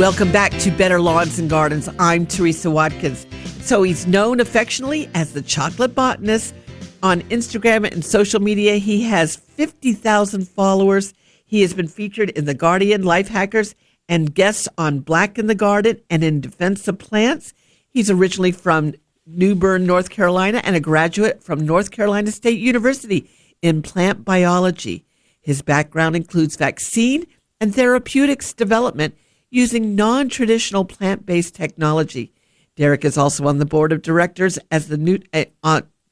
Welcome back to Better Lawns and Gardens. I'm Teresa Watkins. So he's known affectionately as the Chocolate Botanist. On Instagram and social media, he has 50,000 followers. He has been featured in The Guardian, Life Hackers, and guests on Black in the Garden and in Defense of Plants. He's originally from New Bern, North Carolina, and a graduate from North Carolina State University in plant biology. His background includes vaccine and therapeutics development using non-traditional plant-based technology. Derek is also on the board of directors as the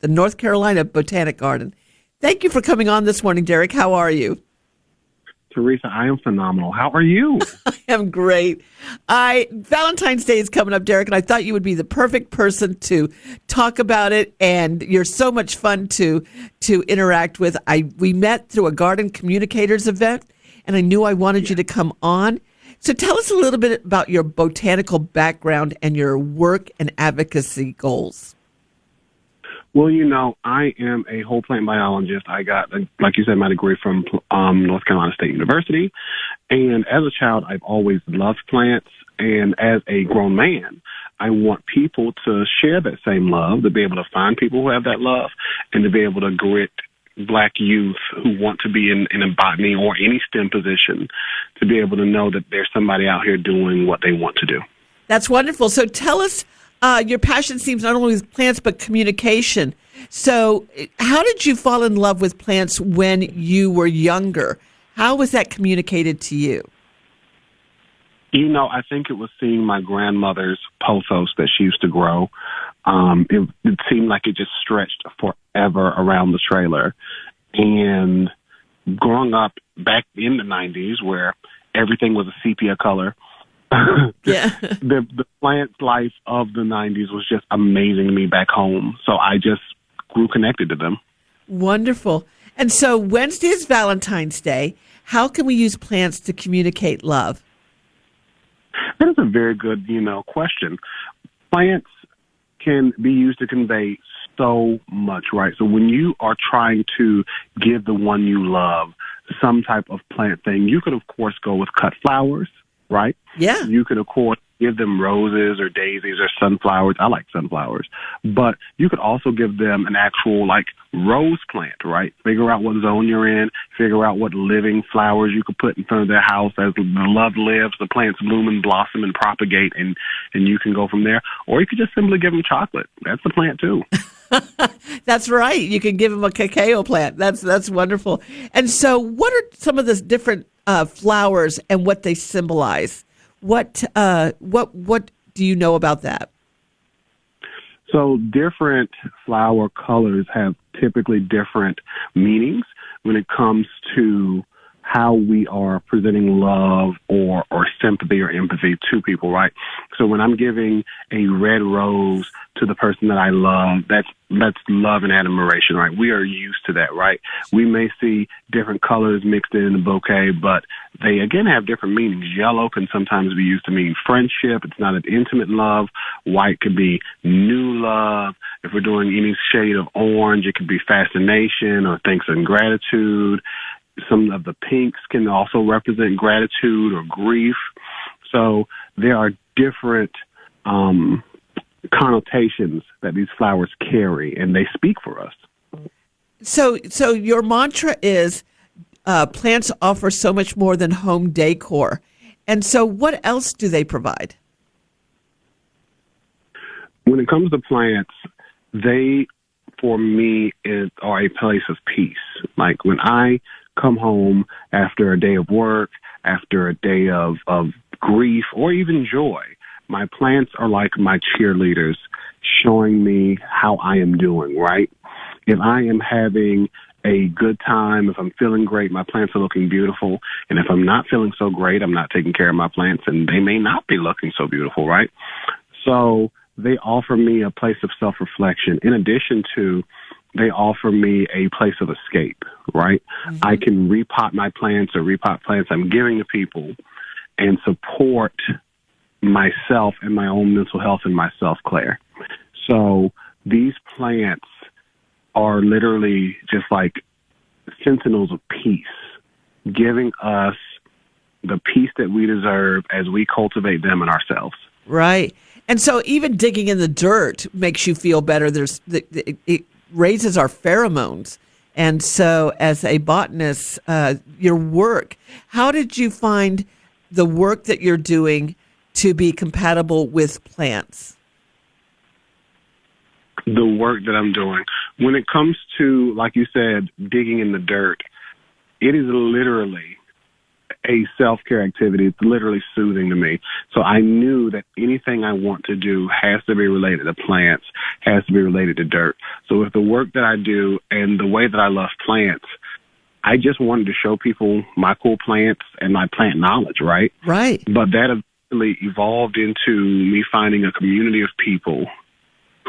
North Carolina Botanic Garden. Thank you for coming on this morning, Derek. How are you? Teresa, I am phenomenal. How are you? I am great. Valentine's Day is coming up, Derek, and I thought you would be the perfect person to talk about it. And you're so much fun to interact with. We met through a Garden Communicators event, and I knew I wanted you to come on. So tell us a little bit about your botanical background and your work and advocacy goals. Well, I am a whole plant biologist. I got, like you said, my degree from North Carolina State University. And as a child, I've always loved plants. And as a grown man, I want people to share that same love, to be able to find people who have that love, and to be able to grit Black youth who want to be in a botany or any STEM position, to be able to know that there's somebody out here doing what they want to do. That's wonderful. So tell us, your passion seems not only with plants, but communication. So how did you fall in love with plants when you were younger? How was that communicated to you? I think it was seeing my grandmother's pothos that she used to grow. It seemed like it just stretched forever around the trailer. And growing up back in the 90s where everything was a sepia color, yeah. the plant life of the 90s was just amazing to me back home. So I just grew connected to them. Wonderful. And so Wednesday is Valentine's Day. How can we use plants to communicate love? That is a very good, question. Plants can be used to convey so much, right? So when you are trying to give the one you love some type of plant thing, you could, of course, go with cut flowers, right? Yeah. You could, of course, give them roses or daisies or sunflowers. I like sunflowers. But you could also give them an actual, rose plant, right? Figure out what zone you're in. Figure out what living flowers you could put in front of their house. As the love lives, the plants bloom and blossom and propagate, and you can go from there. Or you could just simply give them chocolate. That's a plant, too. That's right. You can give them a cacao plant. That's wonderful. And so what are some of the different flowers and what they symbolize? What do you know about that? So different flower colors have typically different meanings when it comes to how we are presenting love or sympathy or empathy to people, right? So when I'm giving a red rose to the person that I love, that's love and admiration, right? We are used to that, right? We may see different colors mixed in a bouquet, but they, again, have different meanings. Yellow can sometimes be used to mean friendship. It's not an intimate love. White could be new love. If we're doing any shade of orange, it could be fascination or thanks and gratitude. Some of the pinks can also represent gratitude or grief. So there are different connotations that these flowers carry, and they speak for us. So your mantra is plants offer so much more than home decor. And so what else do they provide? When it comes to plants, they, for me, are a place of peace. Like when I come home after a day of work, after a day of grief, or even joy, my plants are like my cheerleaders showing me how I am doing, right? If I am having a good time, if I'm feeling great, my plants are looking beautiful. And if I'm not feeling so great, I'm not taking care of my plants, and they may not be looking so beautiful, right? So they offer me a place of self-reflection. In addition to, they offer me a place of escape, right? Mm-hmm. I can repot my plants or repot plants I'm giving to people and support myself and my own mental health and my self-care. So these plants are literally just like sentinels of peace, giving us the peace that we deserve as we cultivate them and ourselves. Right. And so even digging in the dirt makes you feel better. It raises our pheromones. And so as a botanist, your work, how did you find the work that you're doing to be compatible with plants? The work that I'm doing, when it comes to, like you said, digging in the dirt, it is literally a self-care activity. It's literally soothing to me. So I knew that anything I want to do has to be related to plants, has to be related to dirt. So with the work that I do and the way that I love plants, I just wanted to show people my cool plants and my plant knowledge, right? Right. But that eventually evolved into me finding a community of people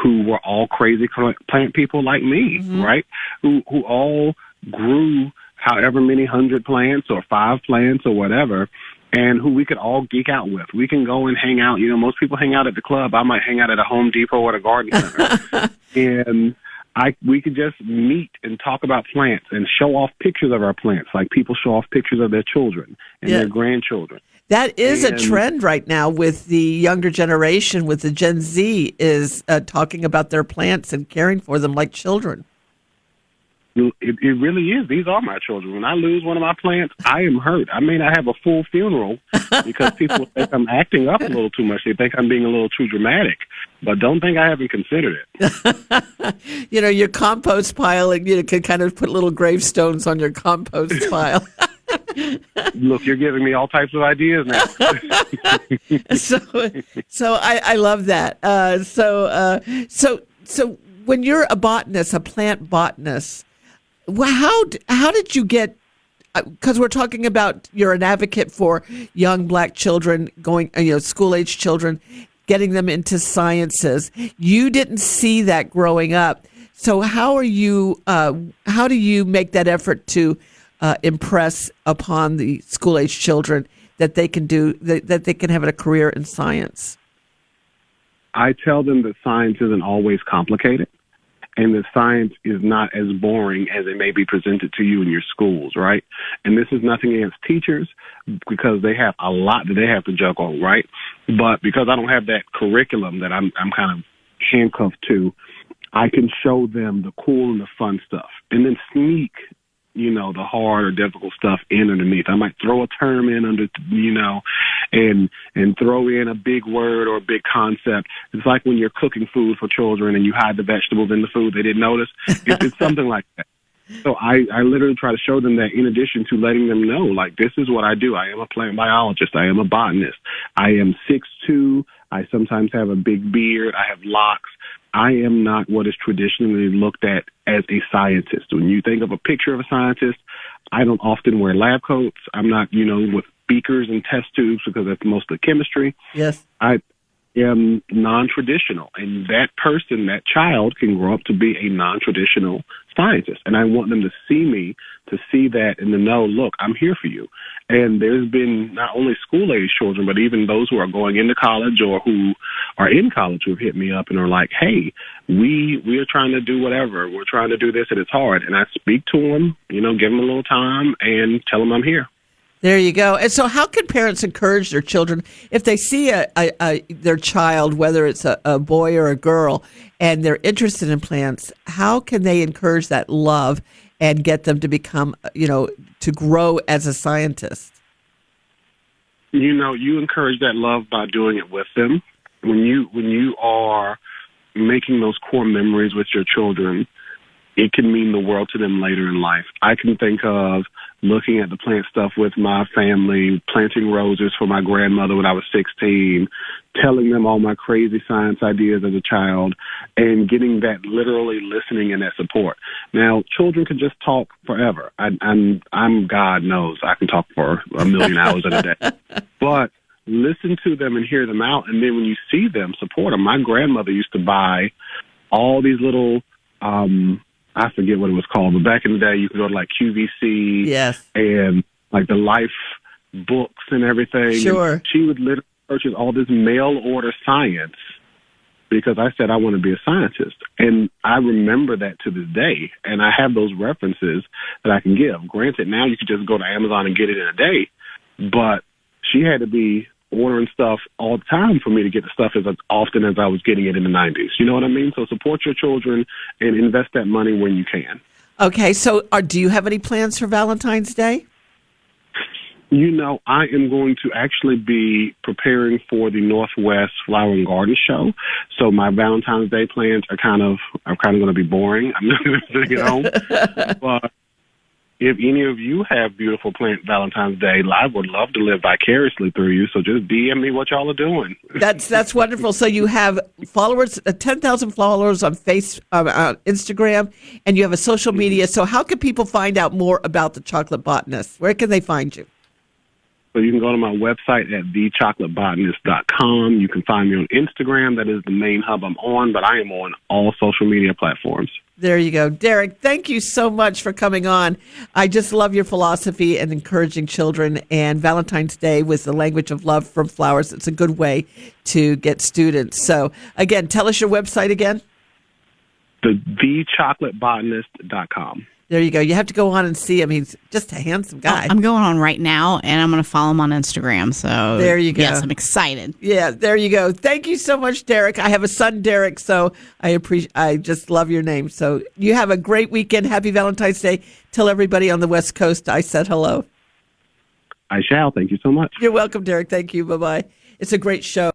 who were all crazy plant people like me, right? Who all grew however many 100 plants or 5 plants or whatever, and who we could all geek out with. We can go and hang out. You know, most people hang out at the club. I might hang out at a Home Depot or at a garden center. And we could just meet and talk about plants and show off pictures of our plants, like people show off pictures of their children and their grandchildren. That is a trend right now with the younger generation, with the Gen Z, is talking about their plants and caring for them like children. It really is. These are my children. When I lose one of my plants, I am hurt. I may not have a full funeral because people think I'm acting up a little too much. They think I'm being a little too dramatic. But don't think I haven't considered it. You know, your compost pile, and you can kind of put little gravestones on your compost pile. Look, you're giving me all types of ideas now. So I love that. So when you're a botanist, a plant botanist, how did you get? Because we're talking about, you're an advocate for young Black children school age children, getting them into sciences. You didn't see that growing up. So how do you make that effort to impress upon the school age children that they can that they can have a career in science? I tell them that science isn't always complicated, and that science is not as boring as it may be presented to you in your schools, right? And this is nothing against teachers, because they have a lot that they have to juggle, right? But because I don't have that curriculum that I'm kind of handcuffed to, I can show them the cool and the fun stuff, and then sneak, the hard or difficult stuff in underneath. I might throw a term in under, and throw in a big word or a big concept. It's like when you're cooking food for children and you hide the vegetables in the food they didn't notice. It's something like that. So I literally try to show them that, in addition to letting them know, like, this is what I do. I am a plant biologist. I am a botanist. I am 6'2". I sometimes have a big beard. I have locks. I am not what is traditionally looked at as a scientist. When you think of a picture of a scientist, I don't often wear lab coats. I'm not, with beakers and test tubes, because that's mostly chemistry. Yes. I am non-traditional, and that person, that child, can grow up to be a non-traditional scientist. And I want them to see me, to see that, and to know, look, I'm here for you. And there's been not only school-age children, but even those who are going into college or who are in college who have hit me up and are like, hey, we are trying to do whatever. We're trying to do this, and it's hard. And I speak to them, give them a little time and tell them I'm here. There you go. And so how can parents encourage their children if they see their child, whether it's a boy or a girl, and they're interested in plants? How can they encourage that love and get them to become, to grow as a scientist? You encourage that love by doing it with them. When you are making those core memories with your children, it can mean the world to them later in life. I can think of looking at the plant stuff with my family, planting roses for my grandmother when I was 16, telling them all my crazy science ideas as a child, and getting that literally listening and that support. Now, children can just talk forever. I'm God knows I can talk for a million hours in a day. But listen to them and hear them out, and then when you see them, support them. My grandmother used to buy all these little I forget what it was called, but back in the day, you could go to like QVC, yes, and like the Life books and everything. Sure. And she would literally purchase all this mail order science because I said I want to be a scientist. And I remember that to this day, and I have those references that I can give. Granted, now you could just go to Amazon and get it in a day, but she had to be ordering stuff all the time for me to get the stuff as often as I was getting it in the 90s. You know what I mean? So support your children and invest that money when you can. Okay, so do you have any plans for Valentine's Day? You know, I am going to actually be preparing for the Northwest Flower and Garden Show. So my Valentine's Day plans are kind of going to be boring. I'm not going to be sitting at home. But if any of you have beautiful Valentine's Day, I would love to live vicariously through you. So just DM me what y'all are doing. That's wonderful. So you have followers, 10,000 followers on Instagram, and you have a social media. So how can people find out more about the Chocolate Botanist? Where can they find you? So you can go to my website at thechocolatebotanist.com. You can find me on Instagram. That is the main hub I'm on, but I am on all social media platforms. There you go. Derek, thank you so much for coming on. I just love your philosophy and encouraging children. And Valentine's Day was the language of love from flowers. It's a good way to get students. So, again, tell us your website again. thechocolatebotanist.com. There you go. You have to go on and see him. He's just a handsome guy. I'm going on right now, and I'm going to follow him on Instagram. So there you go. Yes, I'm excited. Yeah, there you go. Thank you so much, Derek. I have a son, Derek, so I just love your name. So you have a great weekend. Happy Valentine's Day. Tell everybody on the West Coast I said hello. I shall. Thank you so much. You're welcome, Derek. Thank you. Bye-bye. It's a great show.